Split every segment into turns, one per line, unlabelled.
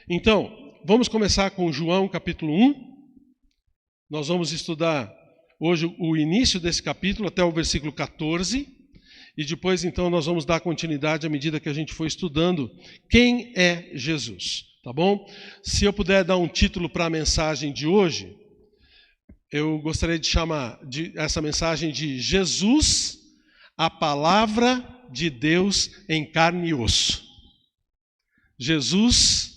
Então, vamos começar com João capítulo 1. Nós vamos estudar hoje o início desse capítulo até o versículo 14. E depois, então, nós vamos dar continuidade à medida que a gente for estudando quem é Jesus. Tá bom? Se eu puder dar um título para a mensagem de hoje, eu gostaria de chamar essa mensagem de Jesus, a palavra de Deus em carne e osso. Jesus,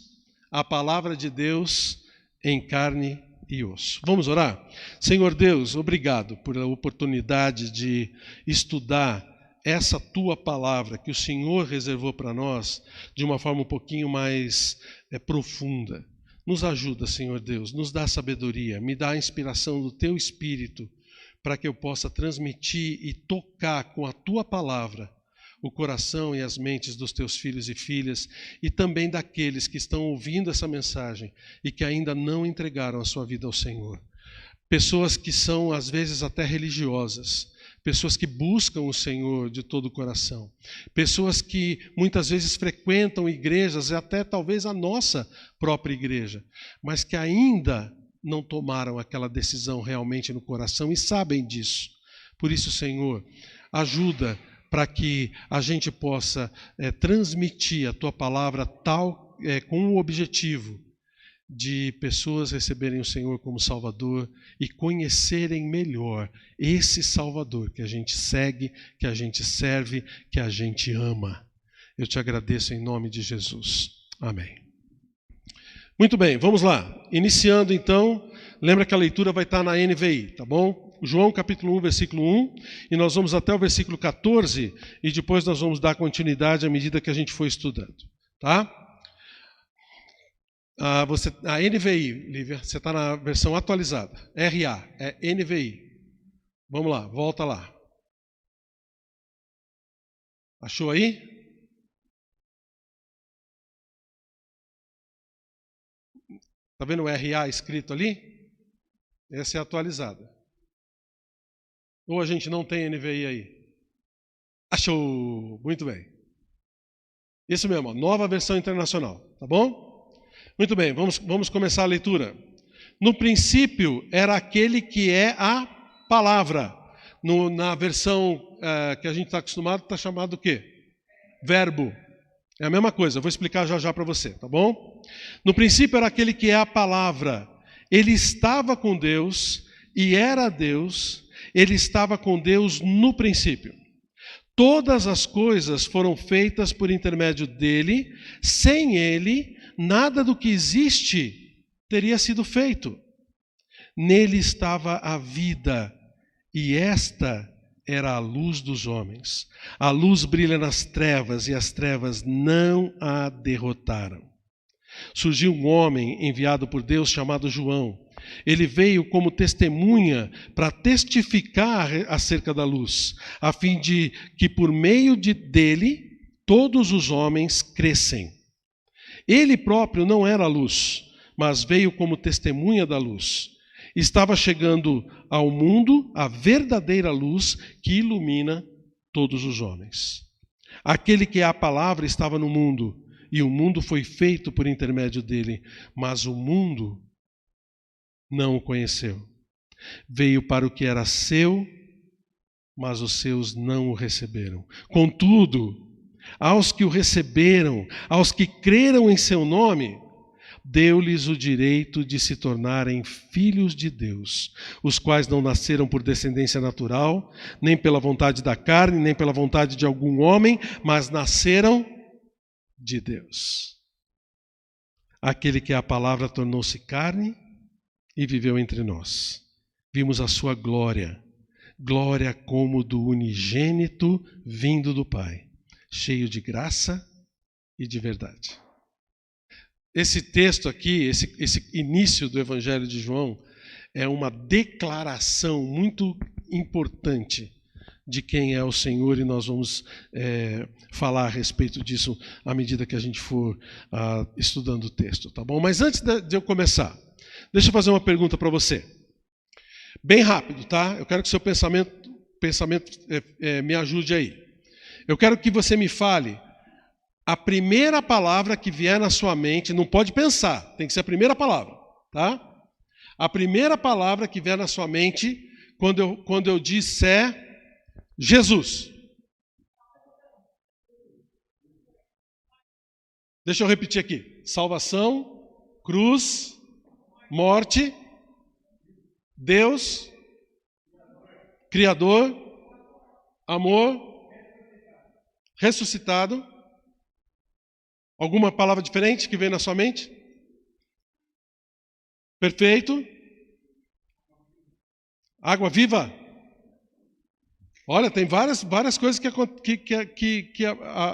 a palavra de Deus em carne e osso. Vamos orar? Senhor Deus, obrigado por a oportunidade de estudar essa tua palavra que o Senhor reservou para nós de uma forma um pouquinho mais profunda. Nos ajuda, Senhor Deus, nos dá sabedoria, me dá a inspiração do teu Espírito para que eu possa transmitir e tocar com a tua palavra o coração e as mentes dos teus filhos e filhas e também daqueles que estão ouvindo essa mensagem e que ainda não entregaram a sua vida ao Senhor. Pessoas que são, às vezes, até religiosas, pessoas que buscam o Senhor de todo o coração, pessoas que muitas vezes frequentam igrejas e até talvez a nossa própria igreja, mas que ainda não tomaram aquela decisão realmente no coração e sabem disso. Por isso, Senhor, ajuda para que a gente possa transmitir a tua palavra com o objetivo de pessoas receberem o Senhor como Salvador e conhecerem melhor esse Salvador que a gente segue, que a gente serve, que a gente ama. Eu te agradeço em nome de Jesus. Amém. Muito bem, vamos lá. Iniciando então, lembra que a leitura vai estar na NVI, tá bom? João capítulo 1, versículo 1, e nós vamos até o versículo 14, e depois nós vamos dar continuidade à medida que a gente for estudando, tá? A NVI, Lívia, você está na versão atualizada. RA, é NVI. Vamos lá, volta lá. Achou aí? Está vendo o RA escrito ali? Essa é a atualizada. Ou a gente não tem NVI aí? Achou! Muito bem. Isso mesmo, nova versão internacional, tá bom? Muito bem, vamos começar a leitura. No princípio era aquele que é a palavra. Na versão que a gente está acostumado, está chamado o quê? Verbo. É a mesma coisa, eu vou explicar já para você, tá bom? No princípio era aquele que é a palavra. Ele estava com Deus e era Deus. Ele estava com Deus no princípio. Todas as coisas foram feitas por intermédio dele. Sem ele, nada do que existe teria sido feito. Nele estava a vida, e esta era a luz dos homens. A luz brilha nas trevas, e as trevas não a derrotaram. Surgiu um homem enviado por Deus chamado João. Ele veio como testemunha para testificar acerca da luz, a fim de que por meio dele todos os homens crescem. Ele próprio não era a luz, mas veio como testemunha da luz. Estava chegando ao mundo a verdadeira luz que ilumina todos os homens. Aquele que é a palavra estava no mundo, e o mundo foi feito por intermédio dele, mas o mundo não o conheceu. Veio para o que era seu, mas os seus não o receberam. Contudo, aos que o receberam, aos que creram em seu nome, deu-lhes o direito de se tornarem filhos de Deus, os quais não nasceram por descendência natural, nem pela vontade da carne, nem pela vontade de algum homem, mas nasceram de Deus. Aquele que é a palavra tornou-se carne e viveu entre nós. Vimos a sua glória, glória como do unigênito vindo do Pai, cheio de graça e de verdade. Esse texto aqui, esse início do Evangelho de João, é uma declaração muito importante de quem é o Senhor, e nós vamos falar a respeito disso à medida que a gente for estudando o texto, tá bom? Mas antes de eu começar, deixa eu fazer uma pergunta para você. Bem rápido, tá? Eu quero que o seu pensamento me ajude aí. Eu quero que você me fale A primeira palavra que vier na sua mente, não pode pensar, tem que ser a primeira palavra, tá? A primeira palavra que vier na sua mente, quando eu disser Jesus. Deixa eu repetir aqui. Salvação, cruz, morte, Deus, Criador, amor, ressuscitado. Alguma palavra diferente que vem na sua mente? Perfeito. Água viva. Olha, tem várias coisas que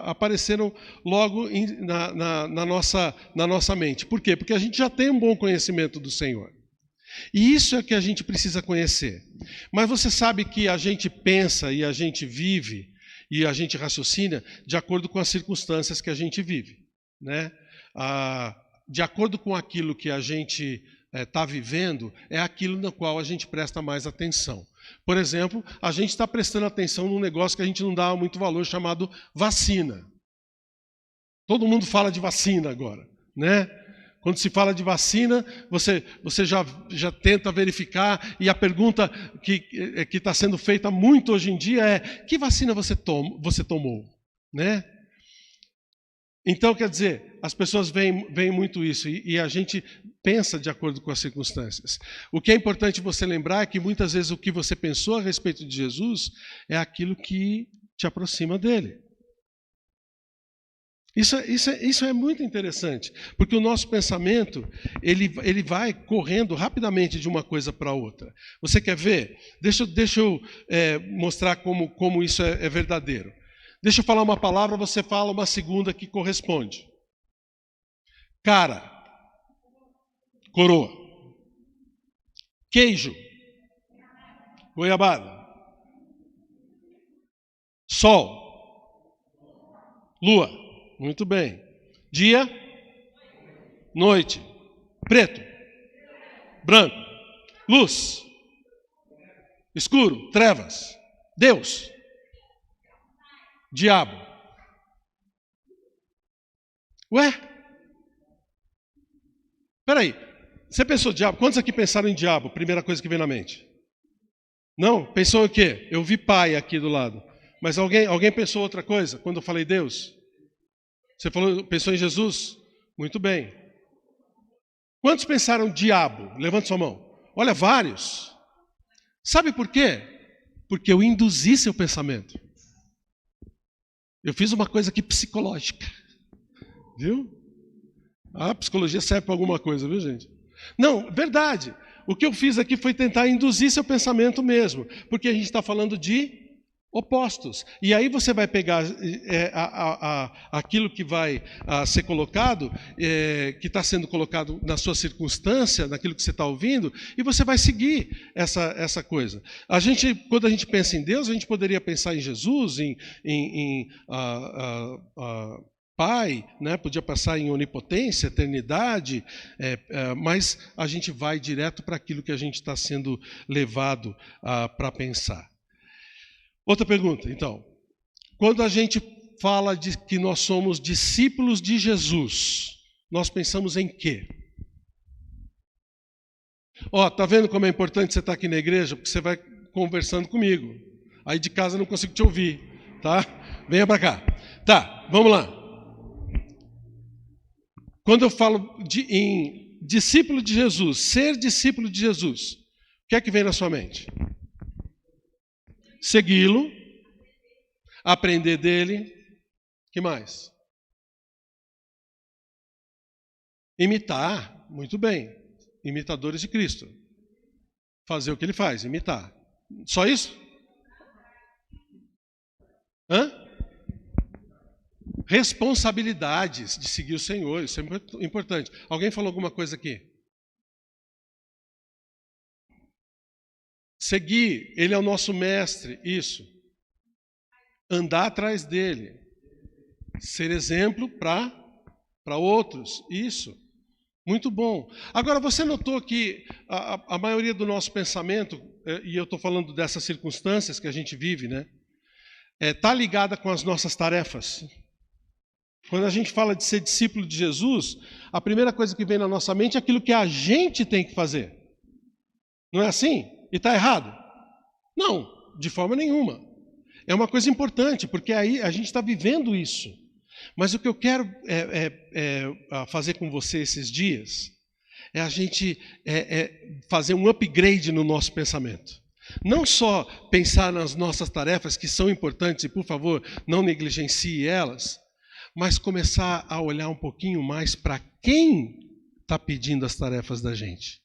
apareceram logo na nossa mente. Por quê? Porque a gente já tem um bom conhecimento do Senhor. E isso é que a gente precisa conhecer. Mas você sabe que a gente pensa e a gente vive e a gente raciocina de acordo com as circunstâncias que a gente vive, né? De acordo com aquilo que a gente está vivendo, é aquilo no qual a gente presta mais atenção. Por exemplo, a gente está prestando atenção num negócio que a gente não dá muito valor, chamado vacina. Todo mundo fala de vacina agora, né? Quando se fala de vacina, você já tenta verificar, e a pergunta que está sendo feita muito hoje em dia é: que vacina você tomou? Né? Então, quer dizer, as pessoas veem muito isso, e a gente pensa de acordo com as circunstâncias. O que é importante você lembrar é que muitas vezes o que você pensou a respeito de Jesus é aquilo que te aproxima dele. Isso é muito interessante, porque o nosso pensamento ele vai correndo rapidamente de uma coisa para outra. Você quer ver? Deixa eu mostrar como isso é verdadeiro. Deixa eu falar uma palavra, você fala uma segunda que corresponde. Cara, coroa, queijo, goiabada, sol, lua. Muito bem. Dia, noite, preto, branco, luz, escuro, trevas, Deus, diabo. Ué? Peraí, você pensou diabo? Quantos aqui pensaram em diabo? Primeira coisa que vem na mente. Não? Pensou em quê? Eu vi pai aqui do lado. Mas alguém pensou outra coisa quando eu falei Deus? Você pensou em Jesus? Muito bem. Quantos pensaram diabo? Levante sua mão. Olha, vários. Sabe por quê? Porque eu induzi seu pensamento. Eu fiz uma coisa aqui psicológica. Viu? A psicologia serve para alguma coisa, viu, gente? Não, verdade. O que eu fiz aqui foi tentar induzir seu pensamento mesmo. Porque a gente está falando de opostos. E aí você vai pegar aquilo que vai ser colocado, que está sendo colocado na sua circunstância, naquilo que você está ouvindo, e você vai seguir essa coisa. Quando a gente pensa em Deus, a gente poderia pensar em Jesus, em Pai, né? Podia pensar em onipotência, eternidade, mas a gente vai direto para aquilo que a gente está sendo levado para pensar. Outra pergunta, então. Quando a gente fala de que nós somos discípulos de Jesus, nós pensamos em quê? Tá vendo como é importante você estar aqui na igreja? Porque você vai conversando comigo. Aí de casa eu não consigo te ouvir, tá? Venha para cá. Tá, vamos lá. Quando eu falo em discípulo de Jesus, ser discípulo de Jesus, o que é que vem na sua mente? Segui-lo, aprender dele, que mais? Imitar, muito bem, imitadores de Cristo. Fazer o que ele faz, imitar. Só isso? Responsabilidades de seguir o Senhor, isso é importante. Alguém falou alguma coisa aqui? Seguir, ele é o nosso mestre, isso. Andar atrás dele. Ser exemplo para outros, isso. Muito bom. Agora, você notou que a maioria do nosso pensamento, e eu estou falando dessas circunstâncias que a gente vive, né? Está ligada com as nossas tarefas, Quando a gente fala de ser discípulo de Jesus, a primeira coisa que vem na nossa mente é aquilo que a gente tem que fazer. Não é assim? E está errado? Não, de forma nenhuma. É uma coisa importante, porque aí a gente está vivendo isso. Mas o que eu quero fazer com você esses dias é a gente fazer um upgrade no nosso pensamento. Não só pensar nas nossas tarefas, que são importantes, e por favor, não negligencie elas, mas começar a olhar um pouquinho mais para quem está pedindo as tarefas da gente.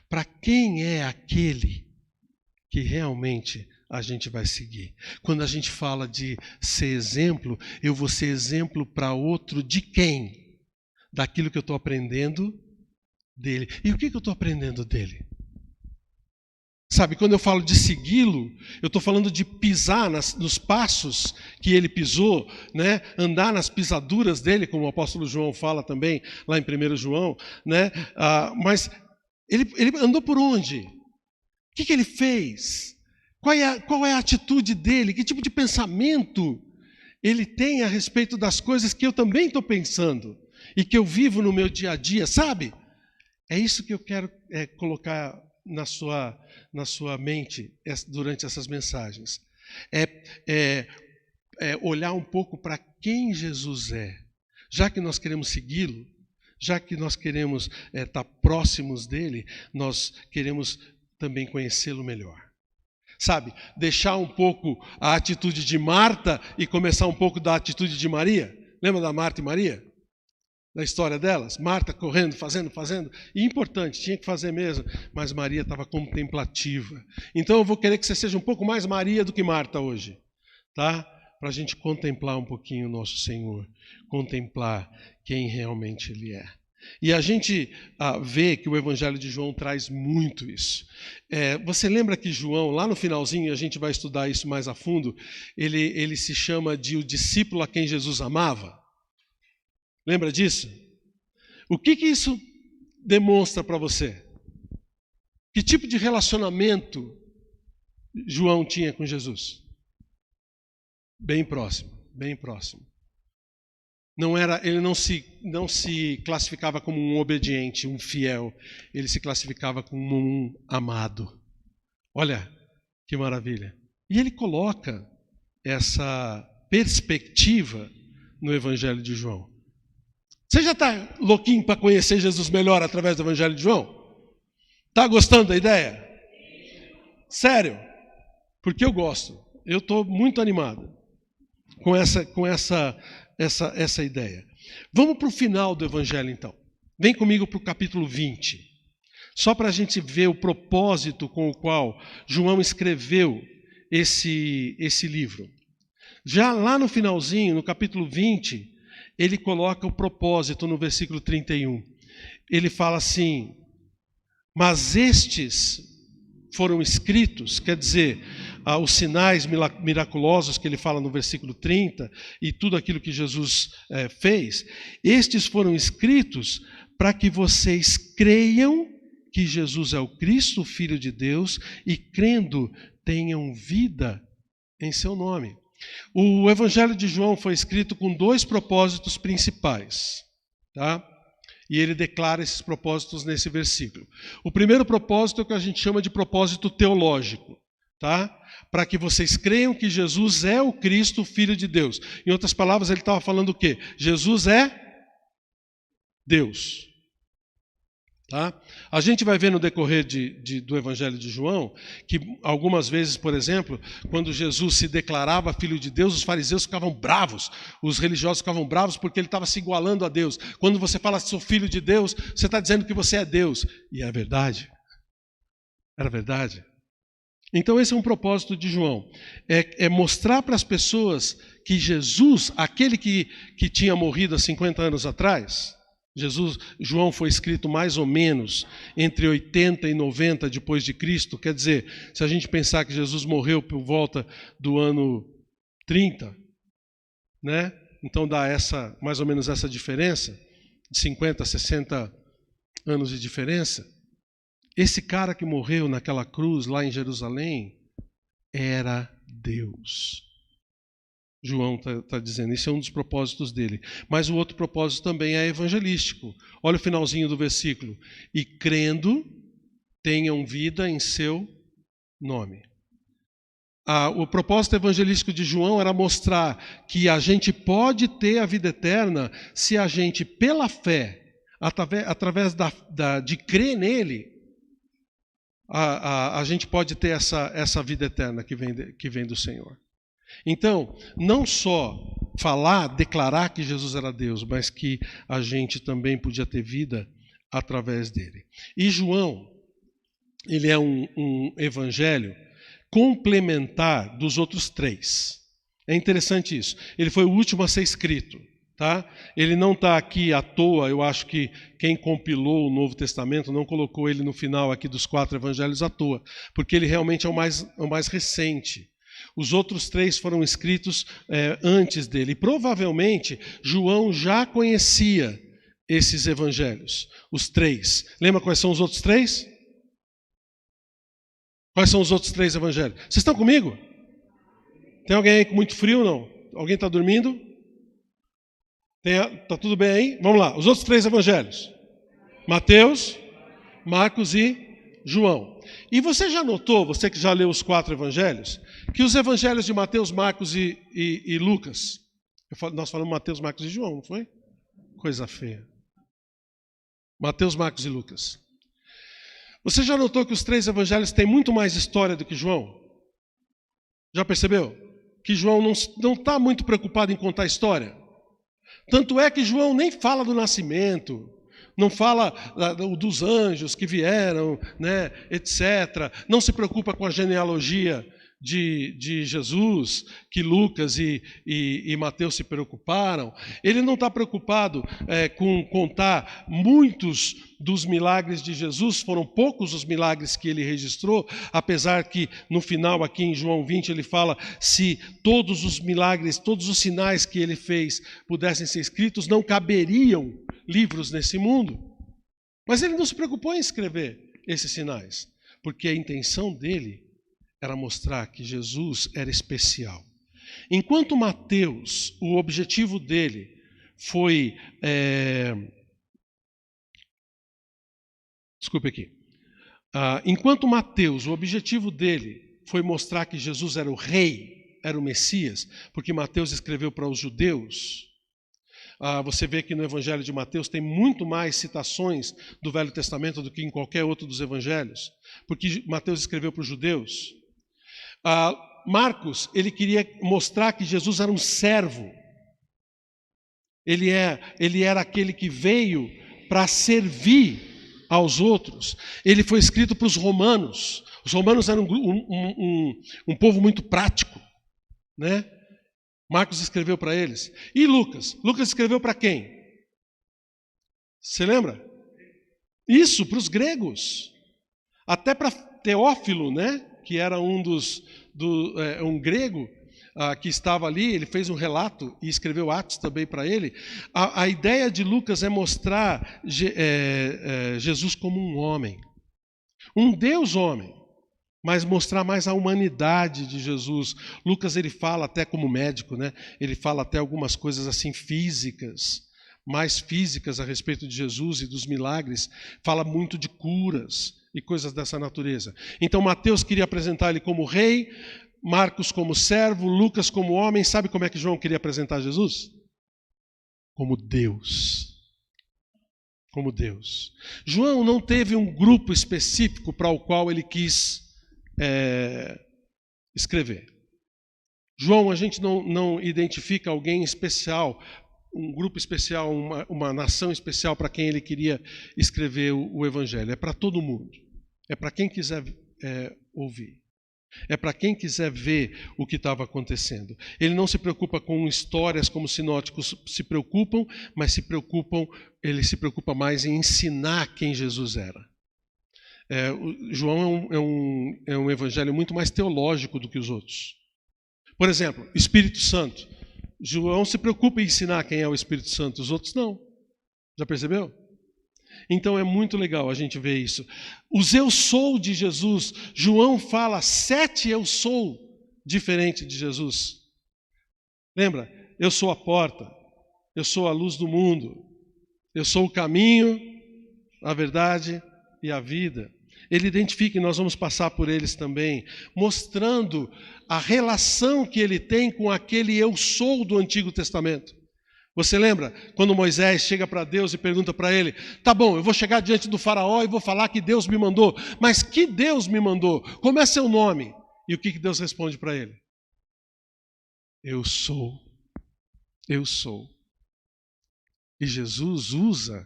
Para quem é aquele que realmente a gente vai seguir. Quando a gente fala de ser exemplo, eu vou ser exemplo para outro de quem? Daquilo que eu estou aprendendo dele. E o que eu estou aprendendo dele? Sabe, quando eu falo de segui-lo, eu estou falando de pisar nos passos que ele pisou, né? Andar nas pisaduras dele, como o apóstolo João fala também, lá em 1 João. Né? Mas ele andou por onde? O que ele fez? Qual é a atitude dele? Que tipo de pensamento ele tem a respeito das coisas que eu também estou pensando e que eu vivo no meu dia a dia, sabe? É isso que eu quero colocar na sua mente durante essas mensagens. Olhar um pouco para quem Jesus é. Já que nós queremos segui-lo, já que nós queremos estar próximos dele, nós queremos também conhecê-lo melhor. Sabe, deixar um pouco a atitude de Marta e começar um pouco da atitude de Maria. Lembra da Marta e Maria? Da história delas? Marta correndo, fazendo. E importante, tinha que fazer mesmo. Mas Maria estava contemplativa. Então eu vou querer que você seja um pouco mais Maria do que Marta hoje. Tá? Para a gente contemplar um pouquinho o nosso Senhor. Contemplar quem realmente Ele é. E a gente vê que o Evangelho de João traz muito isso. Você lembra que João, lá no finalzinho, a gente vai estudar isso mais a fundo, ele se chama de o discípulo a quem Jesus amava? Lembra disso? O que isso demonstra para você? Que tipo de relacionamento João tinha com Jesus? Bem próximo, bem próximo. Ele não se classificava como um obediente, um fiel. Ele se classificava como um amado. Olha que maravilha. E ele coloca essa perspectiva no Evangelho de João. Você já está louquinho para conhecer Jesus melhor através do Evangelho de João? Está gostando da ideia? Sério? Porque eu gosto. Eu estou muito animado com essa ideia. Vamos para o final do Evangelho, então. Vem comigo para o capítulo 20. Só para a gente ver o propósito com o qual João escreveu esse livro. Já lá no finalzinho, no capítulo 20, ele coloca o propósito no versículo 31. Ele fala assim: mas estes foram escritos, quer dizer, os sinais miraculosos que ele fala no versículo 30 e tudo aquilo que Jesus fez, estes foram escritos para que vocês creiam que Jesus é o Cristo, o Filho de Deus, e crendo tenham vida em seu nome. O Evangelho de João foi escrito com 2 propósitos principais, tá? E ele declara esses propósitos nesse versículo. O primeiro propósito é o que a gente chama de propósito teológico, tá? Para que vocês creiam que Jesus é o Cristo, o Filho de Deus. Em outras palavras, ele estava falando o quê? Jesus é Deus. Tá? A gente vai ver no decorrer do Evangelho de João que algumas vezes, por exemplo, quando Jesus se declarava Filho de Deus, os fariseus ficavam bravos, os religiosos ficavam bravos porque ele estava se igualando a Deus. Quando você fala sou filho de Deus, você está dizendo que você é Deus. E é verdade. Era verdade. Então esse é um propósito de João. É mostrar para as pessoas que Jesus, aquele que tinha morrido há 50 anos atrás... João foi escrito mais ou menos entre 80 e 90 depois de Cristo. Quer dizer, se a gente pensar que Jesus morreu por volta do ano 30, né? Então dá mais ou menos essa diferença, de 50 a 60 anos de diferença. Esse cara que morreu naquela cruz lá em Jerusalém era Deus. João está dizendo, esse é um dos propósitos dele. Mas o outro propósito também é evangelístico. Olha o finalzinho do versículo. E crendo, tenham vida em seu nome. O propósito evangelístico de João era mostrar que a gente pode ter a vida eterna se a gente, pela fé, através de crer nele, a gente pode ter essa vida eterna que vem do Senhor. Então, não só declarar que Jesus era Deus, mas que a gente também podia ter vida através dele. E João, ele é um evangelho complementar dos outros 3. É interessante isso. Ele foi o último a ser escrito. Tá? Ele não está aqui à toa. Eu acho que quem compilou o Novo Testamento não colocou ele no final aqui dos 4 evangelhos à toa, porque ele realmente é o mais recente. Os outros 3 foram escritos antes dele. E provavelmente João já conhecia esses evangelhos, os 3. Lembra quais são os outros 3? Quais são os outros 3 evangelhos? Vocês estão comigo? Tem alguém aí com muito frio, não? Alguém está dormindo? Está tudo bem aí? Vamos lá. Os outros 3 evangelhos. Mateus, Marcos e João. E você já notou, você que já leu os 4 evangelhos, que os evangelhos de Mateus, Marcos e Lucas, nós falamos Mateus, Marcos e João, não foi? Coisa feia. Mateus, Marcos e Lucas. Você já notou que os 3 evangelhos têm muito mais história do que João? Já percebeu? Que João não está muito preocupado em contar história. Tanto é que João nem fala do nascimento, não fala dos anjos que vieram, né, etc. Não se preocupa com a genealogia de Jesus, que Lucas e Mateus se preocuparam. Ele não está preocupado com contar muitos dos milagres de Jesus, foram poucos os milagres que ele registrou, apesar que no final aqui em João 20 ele fala, se todos os milagres, todos os sinais que ele fez pudessem ser escritos, não caberiam livros nesse mundo. Mas ele não se preocupou em escrever esses sinais, porque a intenção dele era mostrar que Jesus era especial. Enquanto Mateus, o objetivo dele foi... Desculpe aqui. Enquanto Mateus, o objetivo dele foi mostrar que Jesus era o rei, era o Messias, porque Mateus escreveu para os judeus. Você vê que no Evangelho de Mateus tem muito mais citações do Velho Testamento do que em qualquer outro dos Evangelhos, porque Mateus escreveu para os judeus. Marcos, ele queria mostrar que Jesus era um servo. Ele era aquele que veio para servir aos outros. Ele foi escrito para os romanos. Os romanos eram um povo muito prático, né? Marcos escreveu para eles. E Lucas? Lucas escreveu para quem? Você lembra? Isso, para os gregos. Até para Teófilo, né? Que era um grego que estava ali, ele fez um relato e escreveu Atos também para ele. A ideia de Lucas é mostrar Jesus como um homem, um Deus homem, mas mostrar mais a humanidade de Jesus. Lucas, ele fala até como médico, né? Ele fala até algumas coisas assim físicas, mais físicas a respeito de Jesus e dos milagres. Fala muito de curas e coisas dessa natureza. Então Mateus queria apresentar ele como rei, Marcos como servo, Lucas como homem. Sabe como é que João queria apresentar Jesus? Como Deus. Como Deus. João não teve um grupo específico para o qual ele quis escrever. João, a gente não identifica alguém especial, um grupo especial, uma nação especial para quem ele queria escrever o Evangelho. É para todo mundo. É para quem quiser ouvir. É para quem quiser ver o que estava acontecendo. Ele não se preocupa com histórias como os sinóticos se preocupam, mas ele se preocupa mais em ensinar quem Jesus era. João é um evangelho muito mais teológico do que os outros. Por exemplo, Espírito Santo. João se preocupa em ensinar quem é o Espírito Santo, os outros não. Já percebeu? Então é muito legal a gente ver isso. Os eu sou de Jesus, João fala 7 eu sou diferente de Jesus. Lembra? Eu sou a porta, eu sou a luz do mundo, eu sou o caminho, a verdade e a vida. Ele identifica, e nós vamos passar por eles também, mostrando a relação que ele tem com aquele eu sou do Antigo Testamento. Você lembra quando Moisés chega para Deus e pergunta para ele: tá bom, eu vou chegar diante do faraó e vou falar que Deus me mandou, mas que Deus me mandou? Como é seu nome? E o que Deus responde para ele? Eu sou. Eu sou. E Jesus usa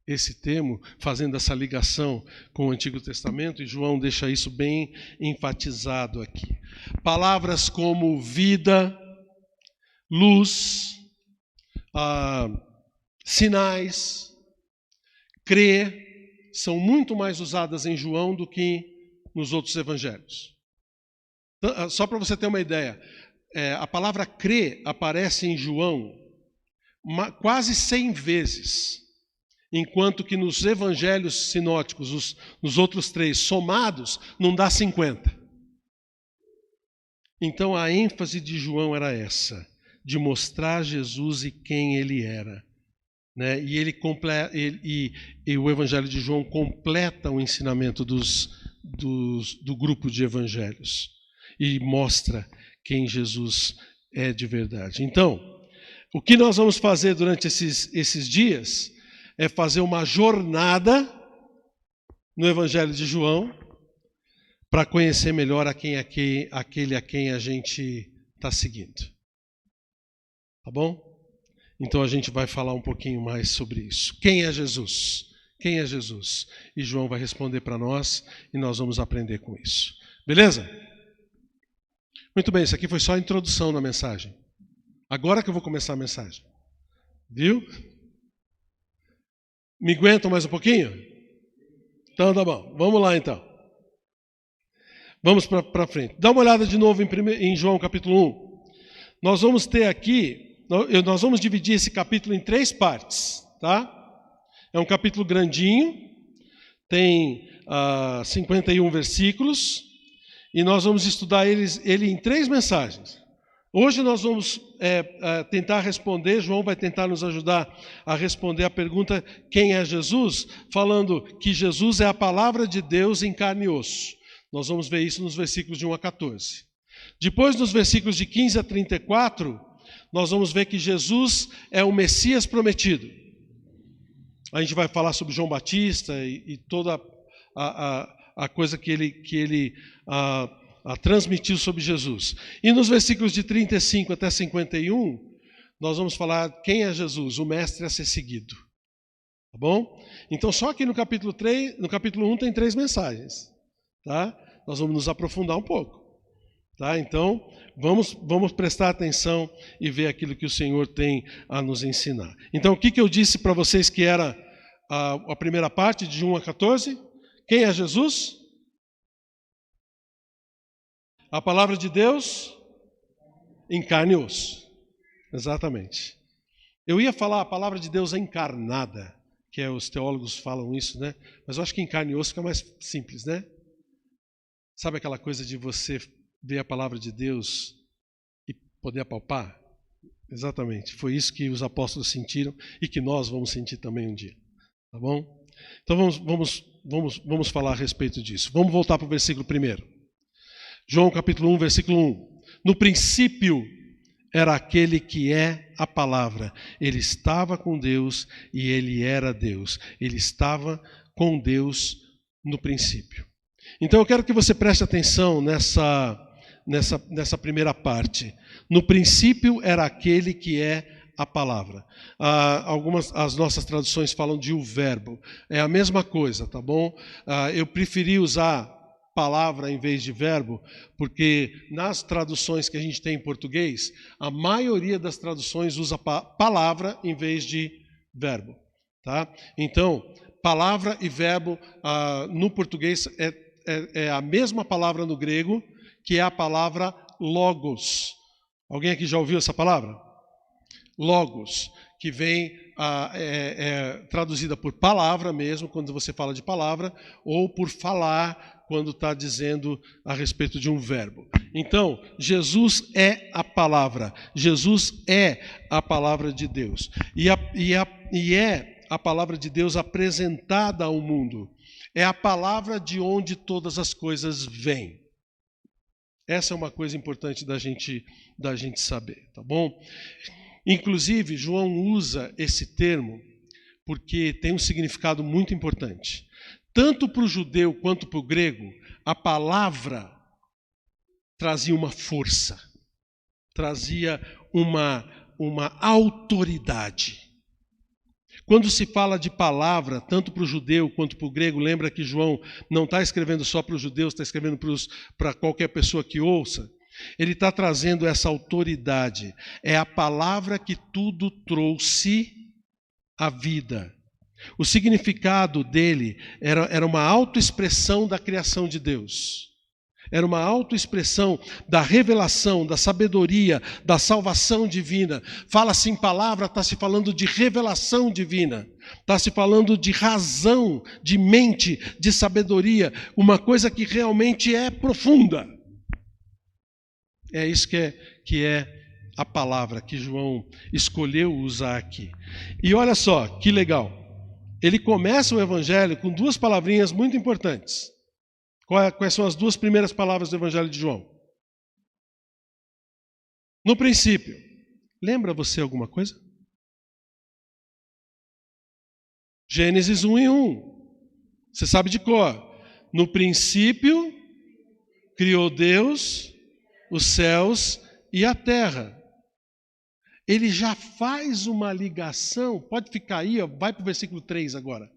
esse termo, fazendo essa ligação com o Antigo Testamento, e João deixa isso bem enfatizado aqui. Palavras como vida, luz, sinais, crer, são muito mais usadas em João do que nos outros evangelhos. Só para você ter uma ideia, a palavra crer aparece em João quase 100 vezes, enquanto que nos evangelhos sinóticos, nos outros 3 somados, não dá 50. Então a ênfase de João era essa, de mostrar Jesus e quem ele era. Né? E o evangelho de João completa o ensinamento do grupo de evangelhos e mostra quem Jesus é de verdade. Então, o que nós vamos fazer durante esses dias é fazer uma jornada no Evangelho de João para conhecer melhor aquele a quem a gente está seguindo. Tá bom? Então a gente vai falar um pouquinho mais sobre isso. Quem é Jesus? Quem é Jesus? E João vai responder para nós e nós vamos aprender com isso. Beleza? Muito bem, isso aqui foi só a introdução na mensagem. Agora que eu vou começar a mensagem. Viu? Me aguentam mais um pouquinho? Então tá bom. Vamos lá então. Vamos para frente. Dá uma olhada de novo em João capítulo 1. Nós vamos ter aqui, nós vamos dividir esse capítulo em 3 partes. Tá? É um capítulo grandinho, tem 51 versículos, e nós vamos estudar ele em 3 mensagens. Hoje nós vamos tentar responder, João vai tentar nos ajudar a responder a pergunta: quem é Jesus? Falando que Jesus é a palavra de Deus em carne e osso. Nós vamos ver isso nos versículos de 1 a 14. Depois, nos versículos de 15 a 34, nós vamos ver que Jesus é o Messias prometido. A gente vai falar sobre João Batista e toda a coisa que ele transmitiu sobre Jesus. E nos versículos de 35 até 51, nós vamos falar quem é Jesus, o mestre a ser seguido. Tá bom? Então só aqui no capítulo 1 tem 3 mensagens. Tá? Nós vamos nos aprofundar um pouco. Tá? Então vamos prestar atenção e ver aquilo que o Senhor tem a nos ensinar. Então o que eu disse para vocês que era a primeira parte, de 1 a 14? Quem é Jesus? A palavra de Deus em carne e osso. Exatamente. Eu ia falar a palavra de Deus encarnada, que os teólogos falam isso, né? Mas eu acho que em carne e osso fica mais simples, né? Sabe aquela coisa de você ver a palavra de Deus e poder apalpar? Exatamente. Foi isso que os apóstolos sentiram e que nós vamos sentir também um dia. Tá bom? Então vamos falar a respeito disso. Vamos voltar para o versículo 1. João capítulo 1, versículo 1. No princípio era aquele que é a palavra. Ele estava com Deus e ele era Deus. Ele estava com Deus no princípio. Então eu quero que você preste atenção nessa primeira parte. No princípio era aquele que é a palavra. As nossas traduções falam de o verbo. É a mesma coisa, tá bom? Eu preferi usar palavra em vez de verbo, porque nas traduções que a gente tem em português, a maioria das traduções usa palavra em vez de verbo. Tá? Então, palavra e verbo no português é a mesma palavra no grego, que é a palavra logos. Alguém aqui já ouviu essa palavra? Logos, que vem traduzida por palavra mesmo, quando você fala de palavra, ou por falar, quando está dizendo a respeito de um verbo. Então, Jesus é a palavra. Jesus é a palavra de Deus. E é a palavra de Deus apresentada ao mundo. É a palavra de onde todas as coisas vêm. Essa é uma coisa importante da gente saber, tá bom? Inclusive, João usa esse termo porque tem um significado muito importante. Tanto para o judeu quanto para o grego, a palavra trazia uma força, trazia uma autoridade. Quando se fala de palavra, tanto para o judeu quanto para o grego, lembra que João não está escrevendo só para os judeus, está escrevendo para qualquer pessoa que ouça. Ele está trazendo essa autoridade. É a palavra que tudo trouxe à vida. O significado dele era uma autoexpressão da criação de Deus. Era uma autoexpressão da revelação, da sabedoria, da salvação divina. Fala-se em palavra, está se falando de revelação divina. Está se falando de razão, de mente, de sabedoria. Uma coisa que realmente é profunda. É isso que é a palavra que João escolheu usar aqui. E olha só, que legal. Ele começa o evangelho com duas palavrinhas muito importantes. Quais são as duas primeiras palavras do evangelho de João? No princípio. Lembra você alguma coisa? Gênesis 1:1. Você sabe de cor. No princípio, criou Deus os céus e a terra. Ele já faz uma ligação, pode ficar aí, vai para o versículo 3 agora.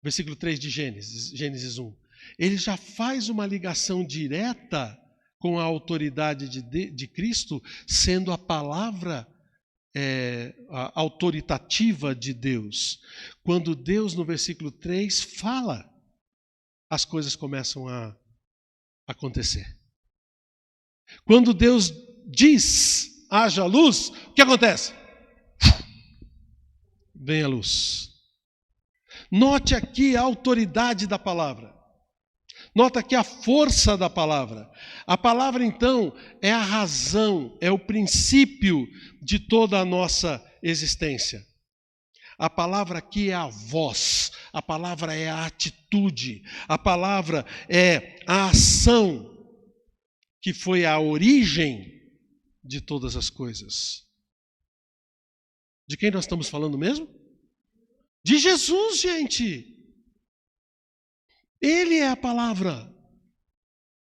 Versículo 3 de Gênesis 1. Ele já faz uma ligação direta com a autoridade de Cristo, sendo a palavra a autoritativa de Deus. Quando Deus, no versículo 3, fala, as coisas começam a acontecer. Quando Deus diz, haja luz, o que acontece? Vem a luz. Note aqui a autoridade da palavra. Nota aqui a força da palavra. A palavra, então, é a razão, é o princípio de toda a nossa existência. A palavra aqui é a voz, a palavra é a atitude, a palavra é a ação, que foi a origem de todas as coisas. De quem nós estamos falando mesmo? De Jesus, gente. Ele é a palavra.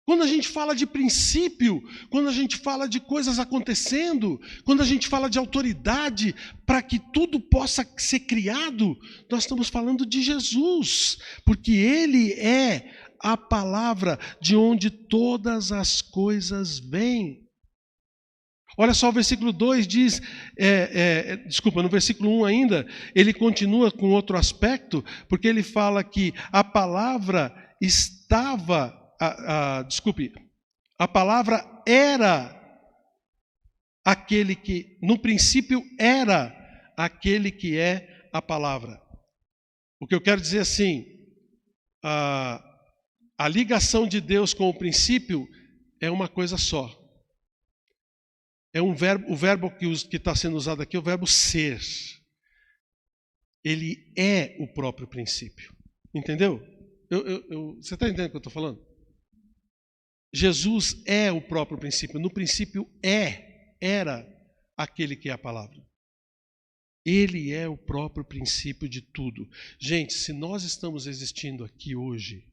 Quando a gente fala de princípio, quando a gente fala de coisas acontecendo, quando a gente fala de autoridade para que tudo possa ser criado, nós estamos falando de Jesus, porque Ele é a palavra de onde todas as coisas vêm. Olha só, o versículo 2 diz, no versículo 1 ainda, ele continua com outro aspecto, porque ele fala que a palavra estava, a palavra era aquele que, no princípio era aquele que é a palavra. O que eu quero dizer assim, a ligação de Deus com o princípio é uma coisa só. É um verbo, o verbo que está sendo usado aqui é o verbo ser. Ele é o próprio princípio. Entendeu? Você está entendendo o que eu estou falando? Jesus é o próprio princípio. No princípio era aquele que é a palavra. Ele é o próprio princípio de tudo. Gente, se nós estamos existindo aqui hoje,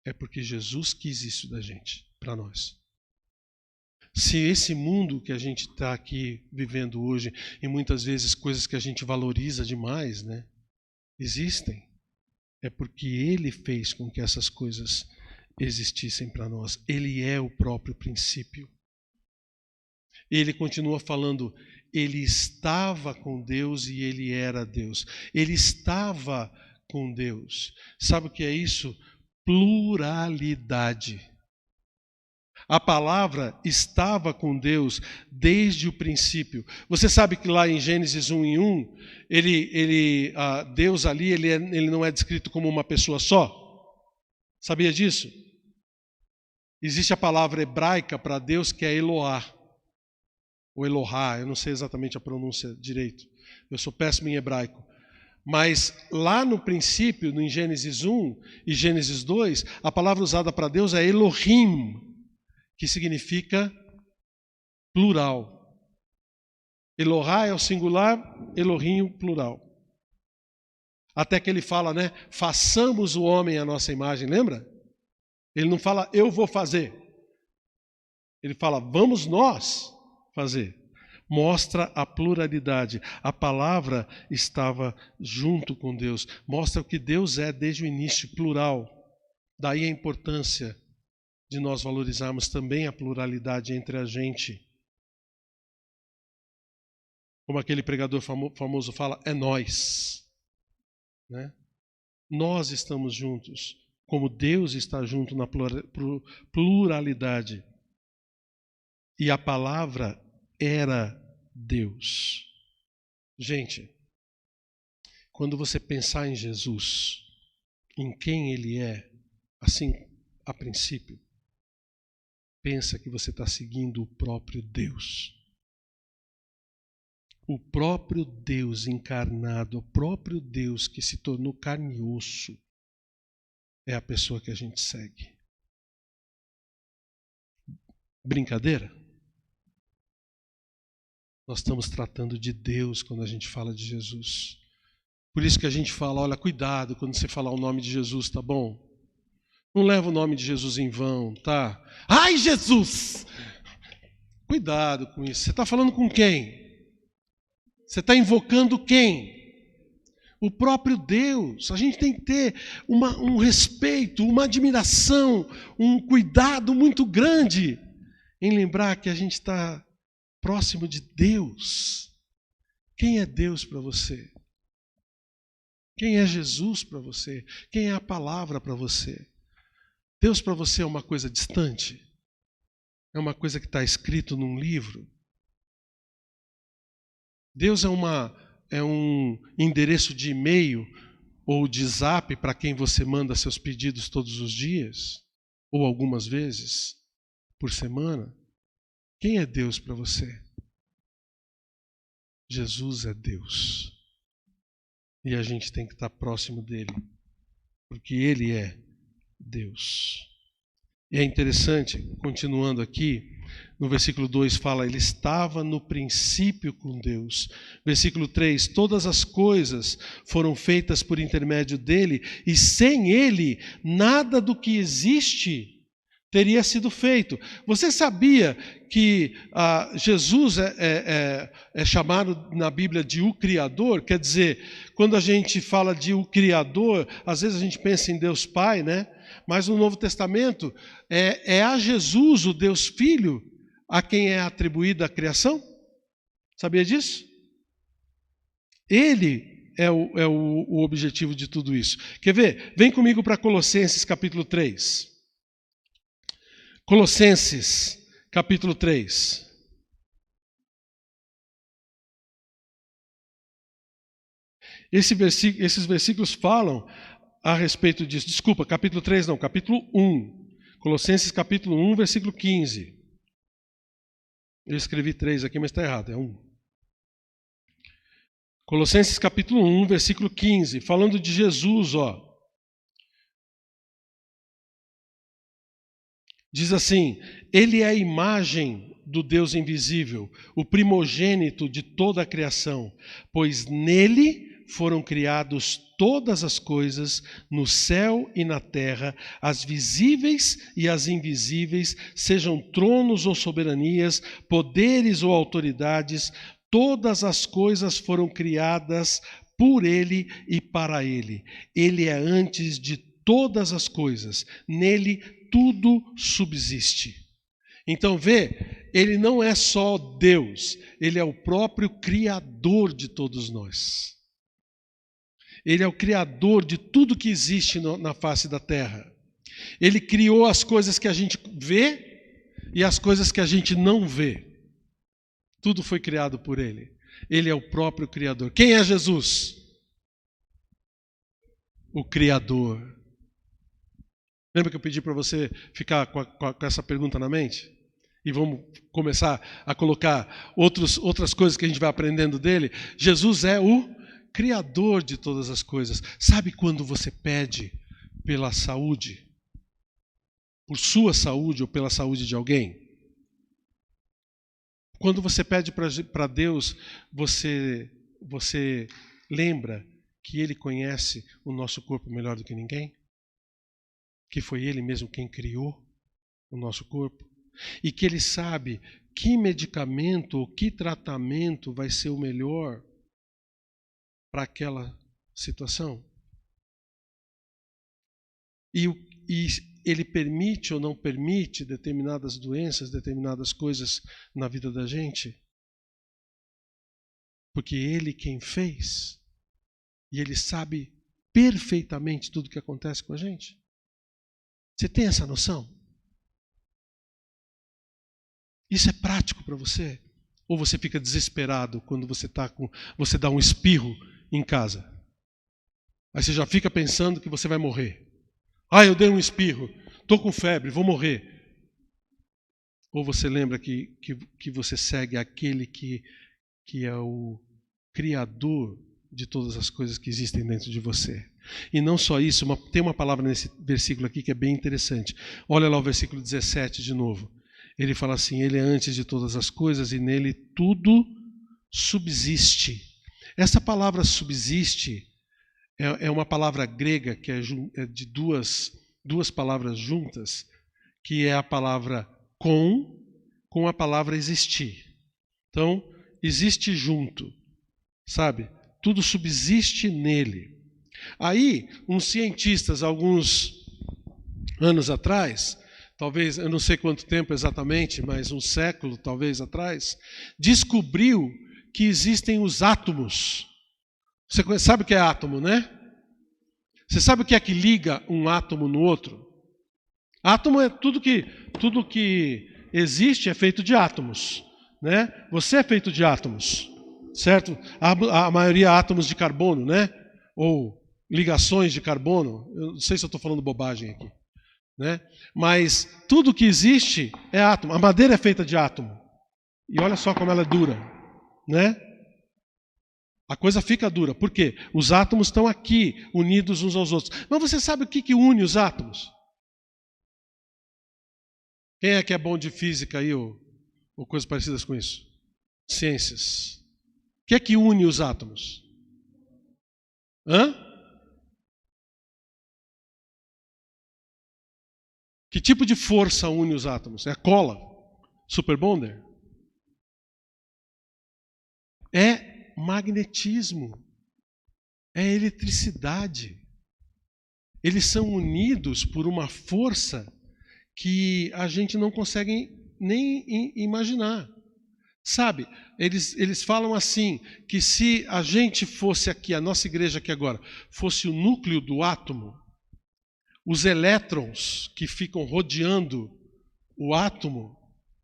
é porque Jesus quis isso da gente, para nós. Se esse mundo que a gente está aqui vivendo hoje, e muitas vezes coisas que a gente valoriza demais, né, existem, é porque Ele fez com que essas coisas existissem para nós. Ele é o próprio princípio. Ele continua falando, Ele estava com Deus e Ele era Deus. Ele estava com Deus. Sabe o que é isso? Pluralidade. A palavra estava com Deus desde o princípio. Você sabe que lá em Gênesis 1:1, Deus ali, ele não é descrito como uma pessoa só? Sabia disso? Existe a palavra hebraica para Deus que é Eloá, ou Elohá, eu não sei exatamente a pronúncia direito. Eu sou péssimo em hebraico. Mas lá no princípio, em Gênesis 1 e Gênesis 2, a palavra usada para Deus é Elohim, que significa plural. Elohá é o singular, Elohim o plural. Até que ele fala, né? Façamos o homem à nossa imagem, lembra? Ele não fala, eu vou fazer. Ele fala, vamos nós fazer. Mostra a pluralidade. A palavra estava junto com Deus. Mostra o que Deus é desde o início, plural. Daí a importância de nós valorizarmos também a pluralidade entre a gente. Como aquele pregador famoso fala, é nós. Né? Nós estamos juntos, como Deus está junto na pluralidade. E a palavra era Deus. Gente, quando você pensar em Jesus, em quem Ele é, assim, a princípio, pensa que você está seguindo o próprio Deus. O próprio Deus encarnado, o próprio Deus que se tornou carne e osso, é a pessoa que a gente segue. Brincadeira? Nós estamos tratando de Deus quando a gente fala de Jesus. Por isso que a gente fala, olha, cuidado quando você falar o nome de Jesus, tá bom? Não leva o nome de Jesus em vão, tá? Ai, Jesus! Cuidado com isso. Você está falando com quem? Você está invocando quem? O próprio Deus. A gente tem que ter um respeito, uma admiração, um cuidado muito grande em lembrar que a gente está próximo de Deus. Quem é Deus para você? Quem é Jesus para você? Quem é a palavra para você? Deus para você é uma coisa distante? É uma coisa que está escrito num livro? Deus é um endereço de e-mail ou de zap para quem você manda seus pedidos todos os dias? Ou algumas vezes por semana? Quem é Deus para você? Jesus é Deus. E a gente tem que estar próximo dele, porque ele é Deus. E é interessante, continuando aqui, no versículo 2 fala, ele estava no princípio com Deus. Versículo 3, todas as coisas foram feitas por intermédio dele, e sem ele, nada do que existe teria sido feito. Você sabia que Jesus é chamado na Bíblia de o Criador? Quer dizer, quando a gente fala de o Criador, às vezes a gente pensa em Deus Pai, né? Mas no Novo Testamento é a Jesus, o Deus Filho, a quem é atribuída a criação? Sabia disso? Ele é o objetivo de tudo isso. Quer ver? Vem comigo para Colossenses capítulo 3. Colossenses capítulo 3. Esses versículos falam a respeito disso. Desculpa, capítulo 3 não, capítulo 1. Colossenses capítulo 1, versículo 15. Eu escrevi 3 aqui, mas está errado, é 1. Colossenses capítulo 1, versículo 15, falando de Jesus, ó. Diz assim, ele é a imagem do Deus invisível, o primogênito de toda a criação, pois nele foram criados todas as coisas, no céu e na terra, as visíveis e as invisíveis, sejam tronos ou soberanias, poderes ou autoridades, todas as coisas foram criadas por ele e para ele. Ele é antes de todas as coisas, nele tudo subsiste. Então vê, ele não é só Deus, ele é o próprio Criador de todos nós. Ele é o Criador de tudo que existe na face da terra. Ele criou as coisas que a gente vê e as coisas que a gente não vê. Tudo foi criado por ele. Ele é o próprio Criador. Quem é Jesus? O Criador. Lembra que eu pedi para você ficar com essa pergunta na mente? E vamos começar a colocar outras coisas que a gente vai aprendendo dele. Jesus é o Criador de todas as coisas. Sabe quando você pede pela saúde? Por sua saúde ou pela saúde de alguém? Quando você pede para Deus, você lembra que Ele conhece o nosso corpo melhor do que ninguém? Que foi Ele mesmo quem criou o nosso corpo? E que Ele sabe que medicamento ou que tratamento vai ser o melhor para aquela situação? E Ele permite ou não permite determinadas doenças, determinadas coisas na vida da gente? Porque Ele quem fez. E Ele sabe perfeitamente tudo o que acontece com a gente. Você tem essa noção? Isso é prático para você? Ou você fica desesperado quando você dá um espirro em casa? Aí você já fica pensando que você vai morrer. Eu dei um espirro, estou com febre, vou morrer. Ou você lembra que você segue aquele que é o Criador de todas as coisas que existem dentro de você. E não só isso, tem uma palavra nesse versículo aqui que é bem interessante. Olha lá o versículo 17 de novo. Ele fala assim, Ele é antes de todas as coisas e nele tudo subsiste. Essa palavra subsiste é uma palavra grega que é de duas palavras juntas, que é a palavra com a palavra existir. Então, existe junto, sabe? Tudo subsiste nele. Aí, uns cientistas, alguns anos atrás, talvez, eu não sei quanto tempo exatamente, mas um século talvez atrás, descobriu que existem os átomos. Você sabe o que é átomo, né? Você sabe o que é que liga um átomo no outro? Átomo é tudo que existe é feito de átomos, né? Você é feito de átomos, certo? A maioria átomos de carbono, né? Ou ligações de carbono. Eu não sei se eu estou falando bobagem aqui, né? Mas tudo que existe é átomo. A madeira é feita de átomo. E olha só como ela é dura, né? A coisa fica dura. Por quê? Os átomos estão aqui, unidos uns aos outros. Mas você sabe o que une os átomos? Quem é que é bom de física aí, ou coisas parecidas com isso? Ciências. O que é que une os átomos? Que tipo de força une os átomos? É a cola? Superbonder? É magnetismo, é eletricidade. Eles são unidos por uma força que a gente não consegue nem imaginar. Sabe, eles falam assim, que se a gente fosse aqui, a nossa igreja aqui agora, fosse o núcleo do átomo, os elétrons que ficam rodeando o átomo,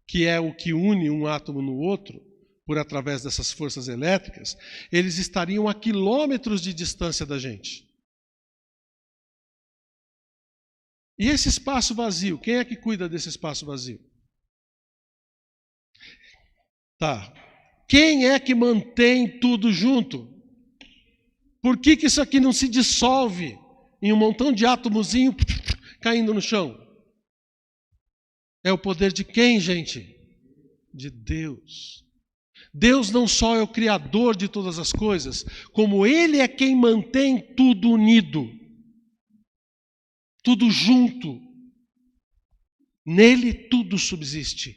que é o que une um átomo no outro, por através dessas forças elétricas, eles estariam a quilômetros de distância da gente. E esse espaço vazio, quem é que cuida desse espaço vazio? Tá. Quem é que mantém tudo junto? Por que isso aqui não se dissolve em um montão de átomozinho caindo no chão? É o poder de quem, gente? De Deus. Deus não só é o Criador de todas as coisas, como Ele é quem mantém tudo unido, tudo junto. Nele tudo subsiste.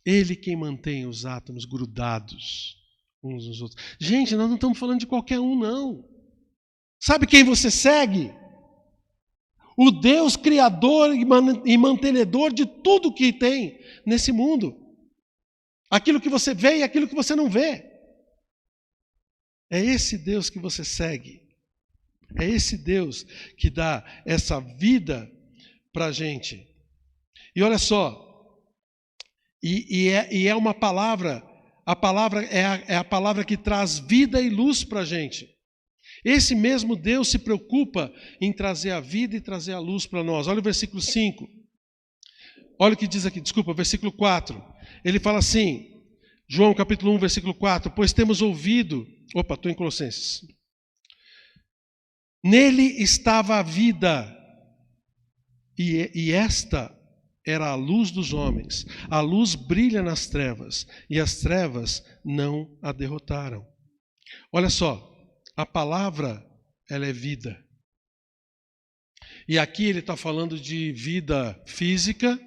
Ele quem mantém os átomos grudados uns nos outros. Gente, nós não estamos falando de qualquer um, não. Sabe quem você segue? O Deus Criador e mantenedor de tudo que tem nesse mundo. Aquilo que você vê e aquilo que você não vê. É esse Deus que você segue. É esse Deus que dá essa vida para a gente. E olha só, é uma palavra, a palavra é a palavra que traz vida e luz para a gente. Esse mesmo Deus se preocupa em trazer a vida e trazer a luz para nós. Olha o versículo 5. Olha o que diz aqui, versículo 4. Ele fala assim, João capítulo 1, versículo 4, pois temos ouvido... estou em Colossenses. Nele estava a vida, e esta era a luz dos homens. A luz brilha nas trevas, e as trevas não a derrotaram. Olha só, a palavra, ela é vida. E aqui ele está falando de vida física,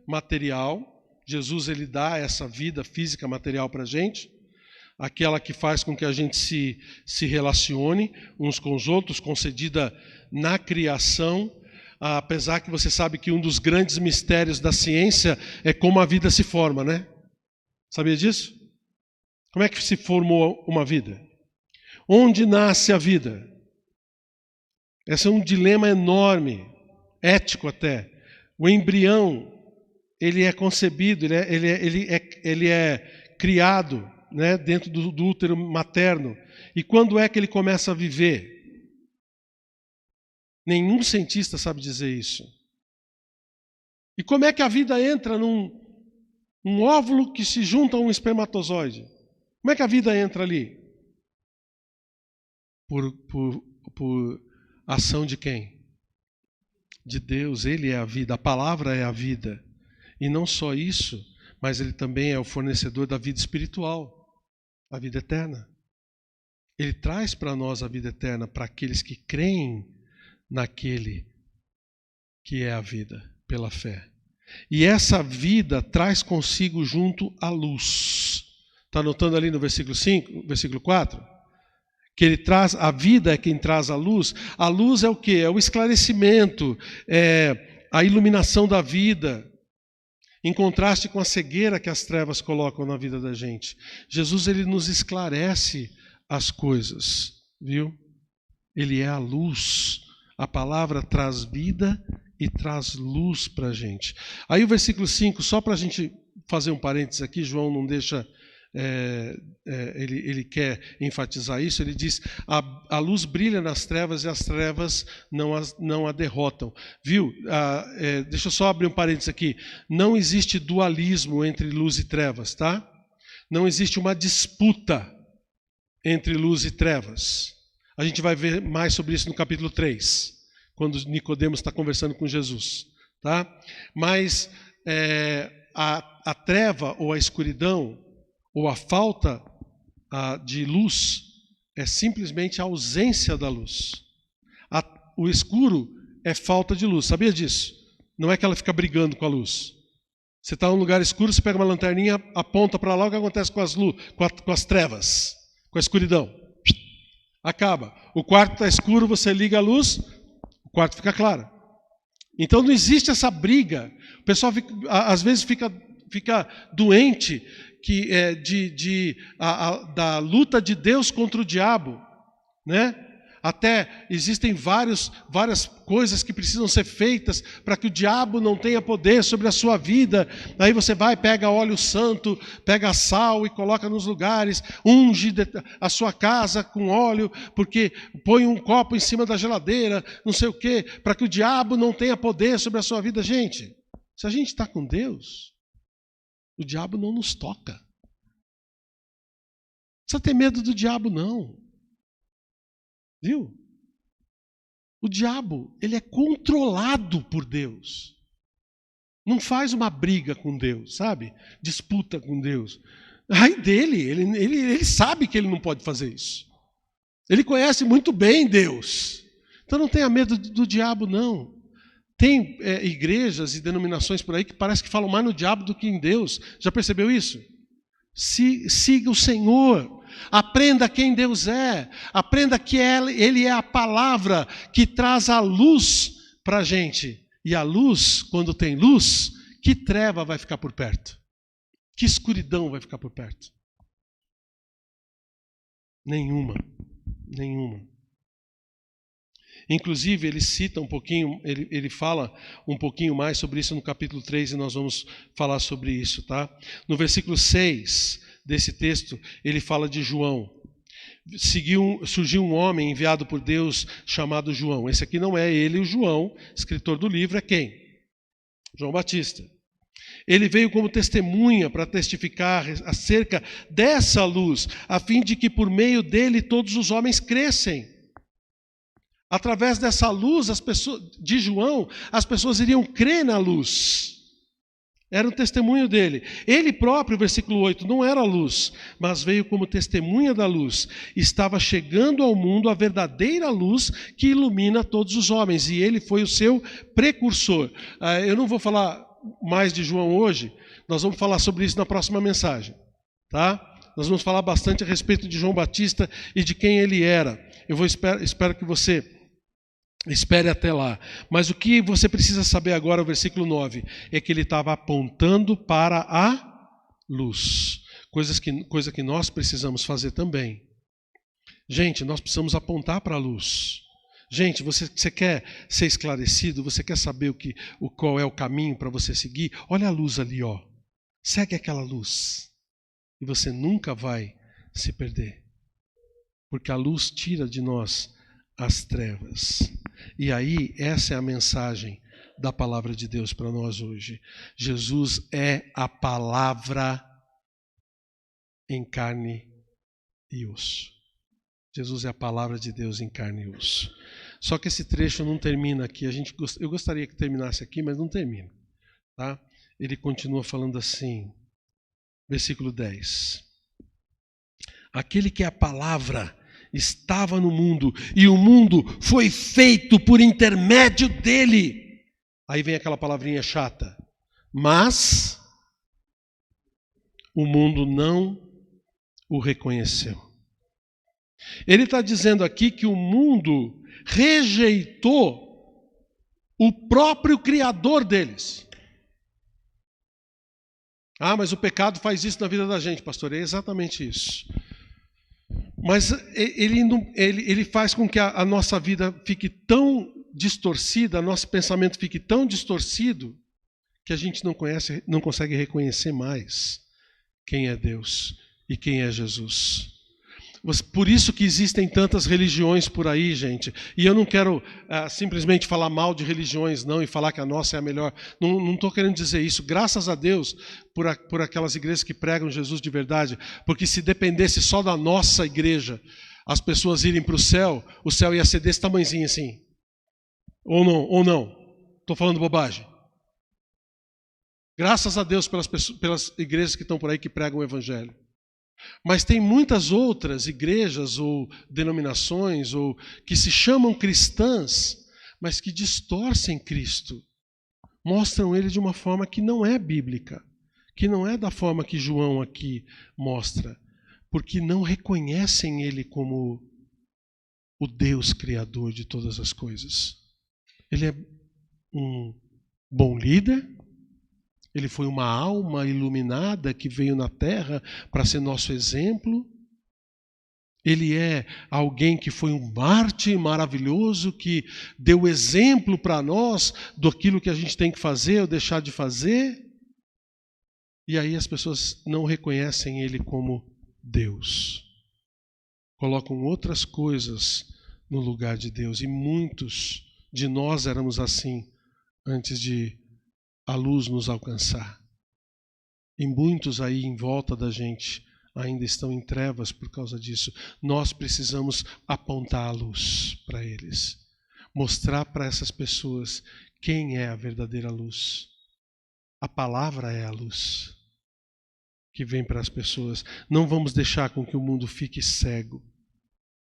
material. Jesus, ele dá essa vida física, material para a gente. Aquela que faz com que a gente se relacione uns com os outros, concedida na criação. Apesar que você sabe que um dos grandes mistérios da ciência é como a vida se forma, né? Sabia disso? Como é que se formou uma vida? Onde nasce a vida? Esse é um dilema enorme, ético até. O embrião, ele é concebido, ele é criado, né, dentro do útero materno. E quando é que ele começa a viver? Nenhum cientista sabe dizer isso. E como é que a vida entra num óvulo que se junta a um espermatozoide? Como é que a vida entra ali? Por ação de quem? De Deus. Ele é a vida, a palavra é a vida. E não só isso, mas ele também é o fornecedor da vida espiritual, a vida eterna. Ele traz para nós a vida eterna, para aqueles que creem naquele que é a vida, pela fé. E essa vida traz consigo junto a luz. Está anotando ali no versículo 5, versículo 4? Que ele traz, a vida é quem traz a luz. A luz é o quê? É o esclarecimento, é a iluminação da vida, em contraste com a cegueira que as trevas colocam na vida da gente. Jesus, ele nos esclarece as coisas, viu? Ele é a luz. A palavra traz vida e traz luz para a gente. Aí o versículo 5, só para a gente fazer um parênteses aqui, João não deixa... ele quer enfatizar isso, ele diz, a luz brilha nas trevas e as trevas não a derrotam. Viu? Deixa eu só abrir um parênteses aqui. Não existe dualismo entre luz e trevas, tá? Não existe uma disputa entre luz e trevas. A gente vai ver mais sobre isso no capítulo 3, quando Nicodemos está conversando com Jesus. Tá? Mas a treva ou a escuridão, ou a falta de luz, é simplesmente a ausência da luz. O escuro é falta de luz. Sabia disso? Não é que ela fica brigando com a luz. Você está num lugar escuro, você pega uma lanterninha, aponta para lá, o que acontece com as trevas, com a escuridão? Acaba. O quarto está escuro, você liga a luz, o quarto fica claro. Então não existe essa briga. O pessoal às vezes fica doente da luta de Deus contra o diabo, né? Até existem várias coisas que precisam ser feitas para que o diabo não tenha poder sobre a sua vida. Aí você vai, pega óleo santo, pega sal e coloca nos lugares, unge a sua casa com óleo, porque põe um copo em cima da geladeira, não sei o quê, para que o diabo não tenha poder sobre a sua vida. Gente, se a gente está com Deus, o diabo não nos toca. Não precisa ter medo do diabo, não. Viu? O diabo, ele é controlado por Deus. Não faz uma briga com Deus, sabe? Disputa com Deus. Ai dele, ele sabe que ele não pode fazer isso. Ele conhece muito bem Deus. Então não tenha medo do diabo, não. Tem igrejas e denominações por aí que parece que falam mais no diabo do que em Deus. Já percebeu isso? Siga o Senhor. Aprenda quem Deus é. Aprenda que Ele é a palavra que traz a luz para a gente. E a luz, quando tem luz, que treva vai ficar por perto? Que escuridão vai ficar por perto? Nenhuma. Inclusive, ele cita um pouquinho, ele fala um pouquinho mais sobre isso no capítulo 3, e nós vamos falar sobre isso, tá? No versículo 6 desse texto, ele fala de João. surgiu um homem enviado por Deus chamado João. Esse aqui não é ele, o João, escritor do livro, é quem? João Batista. Ele veio como testemunha para testificar acerca dessa luz, a fim de que por meio dele todos os homens crescem. Através dessa luz, de João, as pessoas iriam crer na luz. Era um testemunho dele. Ele próprio, versículo 8, não era a luz, mas veio como testemunha da luz. Estava chegando ao mundo a verdadeira luz que ilumina todos os homens, e ele foi o seu precursor. Eu não vou falar mais de João hoje, nós vamos falar sobre isso na próxima mensagem, tá? Nós vamos falar bastante a respeito de João Batista e de quem ele era. Espero que você espere até lá. Mas o que você precisa saber agora, o versículo 9, é que ele estava apontando para a luz. Coisa que nós precisamos fazer também. Gente, nós precisamos apontar para a luz. Gente, você quer ser esclarecido? Você quer saber qual é o caminho para você seguir? Olha a luz ali, ó. Segue aquela luz. E você nunca vai se perder. Porque a luz tira de nós as trevas. E aí, essa é a mensagem da palavra de Deus para nós hoje. Jesus é a palavra em carne e osso. Jesus é a palavra de Deus em carne e osso. Só que esse trecho não termina aqui. Eu gostaria que terminasse aqui, mas não termina. Tá? Ele continua falando assim, versículo 10. Aquele que é a palavra estava no mundo, e o mundo foi feito por intermédio dele. Aí vem aquela palavrinha chata. Mas o mundo não o reconheceu. Ele está dizendo aqui que o mundo rejeitou o próprio Criador deles. Ah, mas o pecado faz isso na vida da gente, pastor. É exatamente isso. Mas ele faz com que a nossa vida fique tão distorcida, nosso pensamento fique tão distorcido, que a gente não consegue reconhecer mais quem é Deus e quem é Jesus. Por isso que existem tantas religiões por aí, gente. E eu não quero simplesmente falar mal de religiões, não, e falar que a nossa é a melhor. Não estou querendo dizer isso. Graças a Deus por aquelas igrejas que pregam Jesus de verdade. Porque se dependesse só da nossa igreja, as pessoas irem para o céu ia ser desse tamanhozinho assim. Ou não? Estou falando bobagem. Graças a Deus pelas igrejas que estão por aí que pregam o evangelho. Mas tem muitas outras igrejas ou denominações ou que se chamam cristãs, mas que distorcem Cristo. Mostram ele de uma forma que não é bíblica, que não é da forma que João aqui mostra, porque não reconhecem ele como o Deus criador de todas as coisas. Ele é um bom líder. Ele foi uma alma iluminada que veio na terra para ser nosso exemplo. Ele é alguém que foi um mártir maravilhoso, que deu exemplo para nós daquilo que a gente tem que fazer ou deixar de fazer. E aí as pessoas não reconhecem ele como Deus. Colocam outras coisas no lugar de Deus. E muitos de nós éramos assim antes de a luz nos alcançar. E muitos aí em volta da gente ainda estão em trevas por causa disso. Nós precisamos apontar a luz para eles. Mostrar para essas pessoas quem é a verdadeira luz. A palavra é a luz que vem para as pessoas. Não vamos deixar com que o mundo fique cego.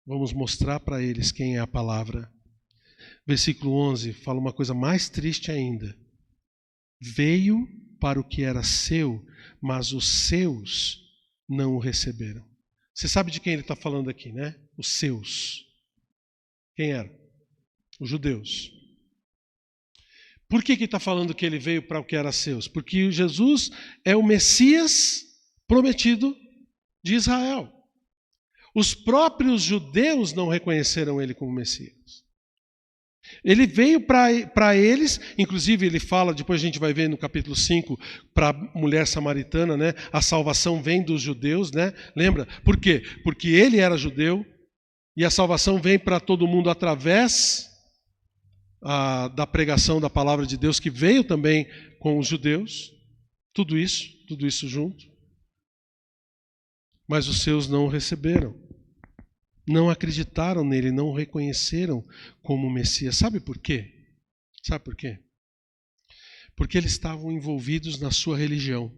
Vamos mostrar para eles quem é a palavra. Versículo 11 fala uma coisa mais triste ainda. Veio para o que era seu, mas os seus não o receberam. Você sabe de quem ele está falando aqui, né? Os seus. Quem eram? Os judeus. Por que ele está falando que ele veio para o que era seus? Porque Jesus é o Messias prometido de Israel. Os próprios judeus não reconheceram ele como Messias. Ele veio para eles, inclusive ele fala, depois a gente vai ver no capítulo 5, para a mulher samaritana, né? A salvação vem dos judeus, né? Lembra? Por quê? Porque ele era judeu, E a salvação vem para todo mundo através da pregação da palavra de Deus, que veio também com os judeus. Tudo isso junto. Mas os seus não o receberam. Não acreditaram nele, não o reconheceram como Messias. Sabe por quê? Sabe por quê? Porque eles estavam envolvidos na sua religião.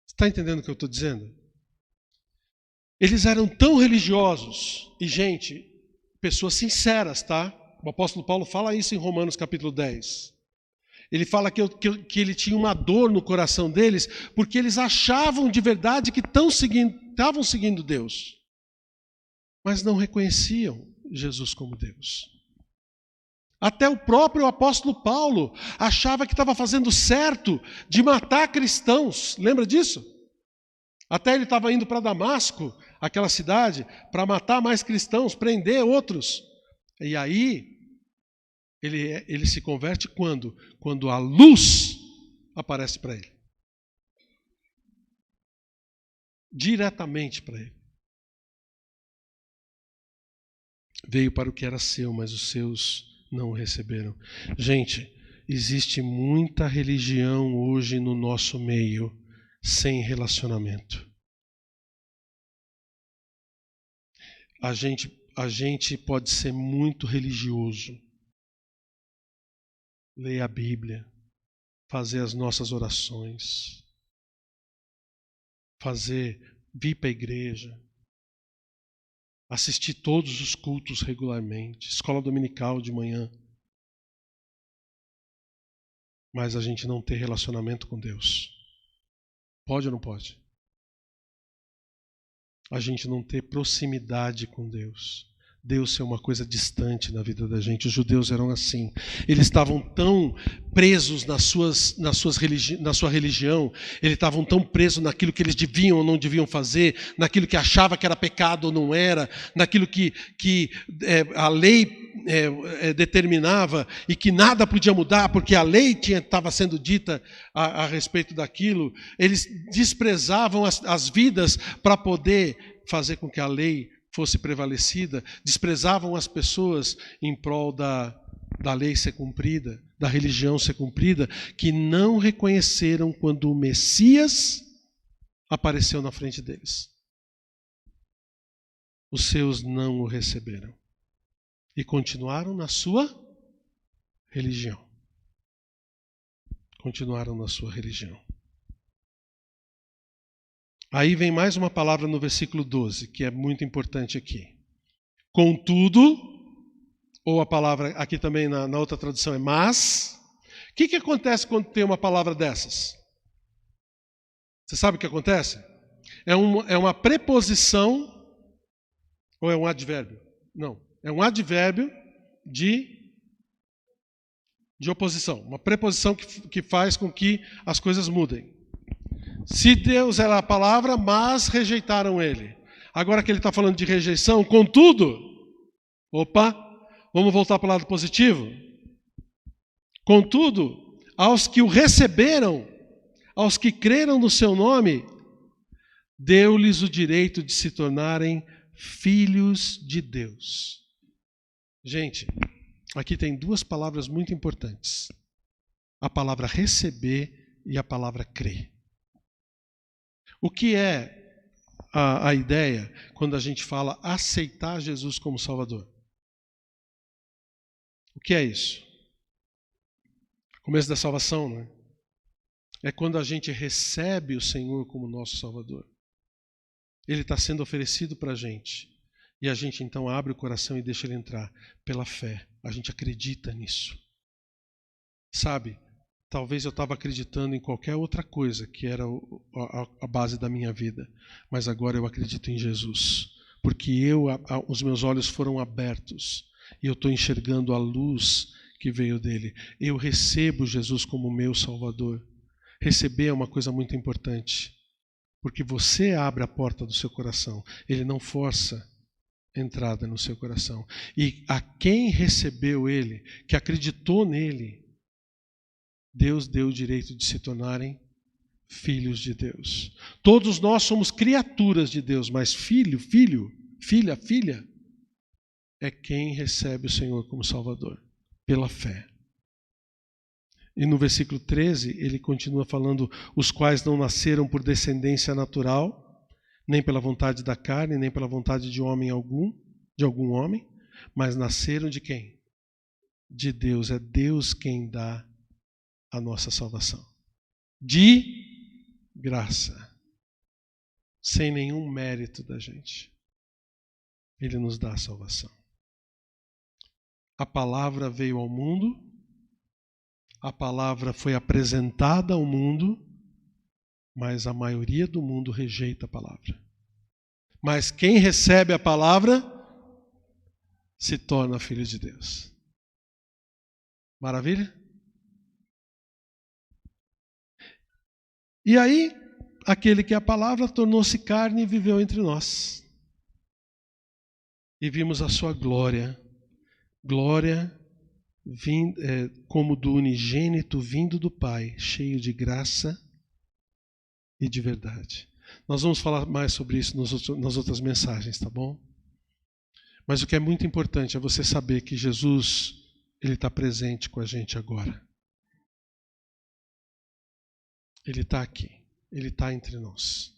Está entendendo o que eu estou dizendo? Eles eram tão religiosos, e gente, pessoas sinceras, tá? O apóstolo Paulo fala isso em Romanos capítulo 10. Ele fala que ele tinha uma dor no coração deles, porque eles achavam de verdade que estavam seguindo Deus, mas não reconheciam Jesus como Deus. Até o próprio apóstolo Paulo achava que estava fazendo certo de matar cristãos. Lembra disso? Até ele estava indo para Damasco, aquela cidade, para matar mais cristãos, prender outros. E aí, ele se converte quando? Quando a luz aparece para ele. Diretamente para ele. Veio para o que era seu, mas os seus não o receberam. Gente, existe muita religião hoje no nosso meio sem relacionamento. A gente pode ser muito religioso, ler a Bíblia, fazer as nossas orações, vir para a igreja, assistir todos os cultos regularmente, escola dominical de manhã, mas a gente não ter relacionamento com Deus. Pode ou não pode? A gente não ter proximidade com Deus. Deus ser uma coisa distante na vida da gente. Os judeus eram assim. Eles estavam tão presos na sua religião, eles estavam tão presos naquilo que eles deviam ou não deviam fazer, naquilo que achava que era pecado ou não era, naquilo que a lei determinava e que nada podia mudar, porque a lei estava sendo dita a respeito daquilo. Eles desprezavam as vidas para poder fazer com que a lei fosse prevalecida, desprezavam as pessoas em prol da lei ser cumprida, da religião ser cumprida, que não reconheceram quando o Messias apareceu na frente deles. Os seus não o receberam e continuaram na sua religião. Continuaram na sua religião. Aí vem mais uma palavra no versículo 12, que é muito importante aqui. Contudo, ou a palavra aqui também na outra tradução é mas. O que acontece quando tem uma palavra dessas? Você sabe o que acontece? É uma preposição ou é um advérbio? Não, é um advérbio de oposição. Uma preposição que faz com que as coisas mudem. Se Deus era a palavra, mas rejeitaram ele. Agora que ele está falando de rejeição, contudo, vamos voltar para o lado positivo? Contudo, aos que o receberam, aos que creram no seu nome, deu-lhes o direito de se tornarem filhos de Deus. Gente, aqui tem duas palavras muito importantes. A palavra receber e a palavra crer. O que é a ideia quando a gente fala aceitar Jesus como Salvador? O que é isso? Começo da salvação, né? É quando a gente recebe o Senhor como nosso Salvador. Ele está sendo oferecido para a gente. E a gente então abre o coração e deixa ele entrar pela fé. A gente acredita nisso. Sabe? Talvez eu estava acreditando em qualquer outra coisa que era a base da minha vida. Mas agora eu acredito em Jesus. Porque os meus olhos foram abertos. E eu estou enxergando a luz que veio dele. Eu recebo Jesus como meu Salvador. Receber é uma coisa muito importante. Porque você abre a porta do seu coração. Ele não força entrada no seu coração. E a quem recebeu ele, que acreditou nele, Deus deu o direito de se tornarem filhos de Deus. Todos nós somos criaturas de Deus, mas filho, filha, é quem recebe o Senhor como Salvador, pela fé. E no versículo 13, ele continua falando, os quais não nasceram por descendência natural, nem pela vontade da carne, nem pela vontade de algum homem, mas nasceram de quem? De Deus. É Deus quem dá a nossa salvação. De graça. Sem nenhum mérito da gente. Ele nos dá a salvação. A palavra veio ao mundo, a palavra foi apresentada ao mundo, mas a maioria do mundo rejeita a palavra. Mas quem recebe a palavra se torna filho de Deus. Maravilha? E aí, aquele que é a palavra tornou-se carne e viveu entre nós. E vimos a sua glória. Glória como do unigênito vindo do Pai, cheio de graça e de verdade. Nós vamos falar mais sobre isso nas outras mensagens, tá bom? Mas o que é muito importante é você saber que Jesus, ele está presente com a gente agora. Ele está aqui, ele está entre nós.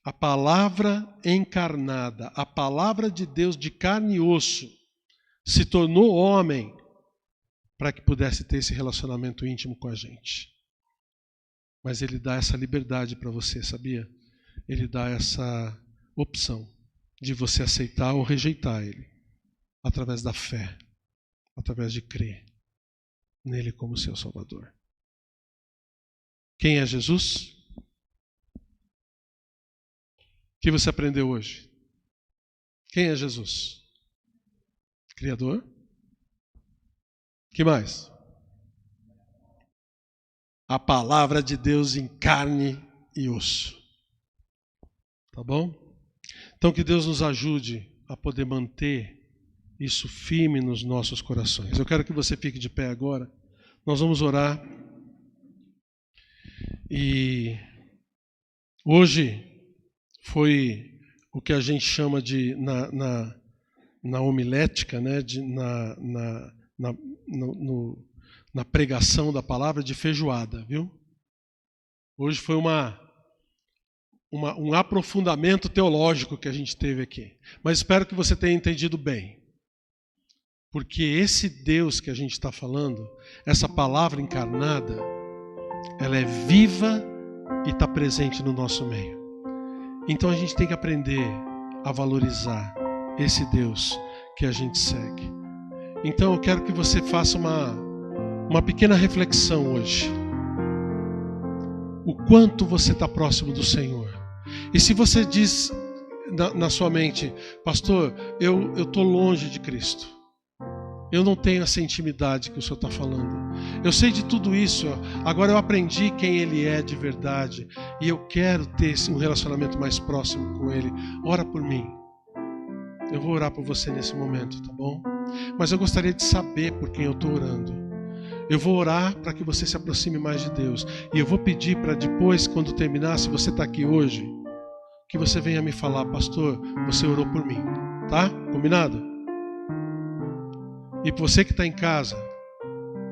A palavra encarnada, a palavra de Deus de carne e osso, se tornou homem para que pudesse ter esse relacionamento íntimo com a gente. Mas ele dá essa liberdade para você, sabia? Ele dá essa opção de você aceitar ou rejeitar ele, através da fé, através de crer nele como seu Salvador. Quem é Jesus? O que você aprendeu hoje? Quem é Jesus? Criador? Que mais? A palavra de Deus em carne e osso. Tá bom? Então que Deus nos ajude a poder manter isso firme nos nossos corações. Eu quero que você fique de pé agora. Nós vamos orar. E hoje foi o que a gente chama de, na homilética, né, na pregação da palavra, de feijoada, viu? Hoje foi um aprofundamento teológico que a gente teve aqui. Mas espero que você tenha entendido bem. Porque esse Deus que a gente está falando, essa palavra encarnada, ela é viva e está presente no nosso meio. Então a gente tem que aprender a valorizar esse Deus que a gente segue. Então eu quero que você faça uma pequena reflexão hoje. O quanto você está próximo do Senhor. E se você diz na sua mente, pastor, eu estou longe de Cristo. Eu não tenho essa intimidade que o Senhor está falando. Eu sei de tudo isso. Agora eu aprendi quem Ele é de verdade. E eu quero ter um relacionamento mais próximo com Ele. Ora por mim. Eu vou orar por você nesse momento, tá bom? Mas eu gostaria de saber por quem eu estou orando. Eu vou orar para que você se aproxime mais de Deus. E eu vou pedir para depois, quando terminar, se você está aqui hoje, que você venha me falar, pastor, você orou por mim. Tá? Combinado? E você que está em casa,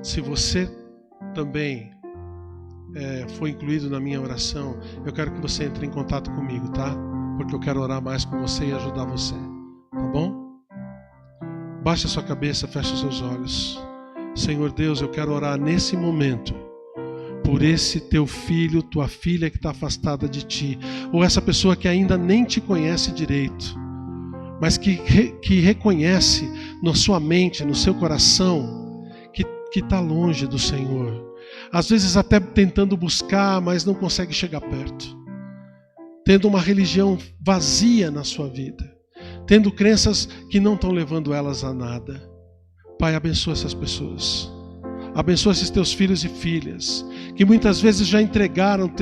se você também foi incluído na minha oração, eu quero que você entre em contato comigo, tá? Porque eu quero orar mais com você e ajudar você, tá bom? Baixe a sua cabeça, feche os seus olhos. Senhor Deus, eu quero orar nesse momento por esse teu filho, tua filha que está afastada de ti, ou essa pessoa que ainda nem te conhece direito, mas que reconhece na sua mente, no seu coração, que está longe do Senhor. Às vezes até tentando buscar, mas não consegue chegar perto. Tendo uma religião vazia na sua vida. Tendo crenças que não estão levando elas a nada. Pai, abençoa essas pessoas. Abençoa esses teus filhos e filhas, que muitas vezes já entregaram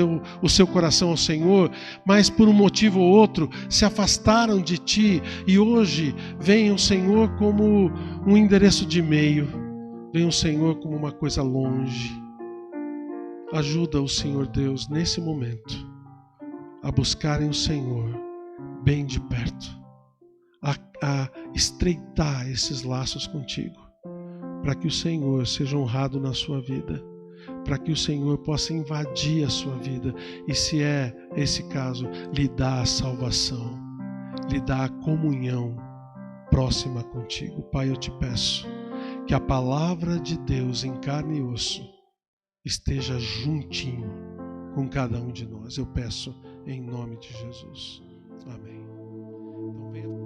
o seu coração ao Senhor, mas por um motivo ou outro se afastaram de Ti, e hoje veem o Senhor como um endereço de e-mail, veem o Senhor como uma coisa longe. Ajuda o Senhor Deus nesse momento a buscarem o Senhor bem de perto, a estreitar esses laços contigo, para que o Senhor seja honrado na sua vida, para que o Senhor possa invadir a sua vida e, se é esse caso, lhe dar a salvação, lhe dar a comunhão próxima contigo. Pai, eu te peço que a palavra de Deus em carne e osso esteja juntinho com cada um de nós. Eu peço em nome de Jesus. Amém. Então, venha.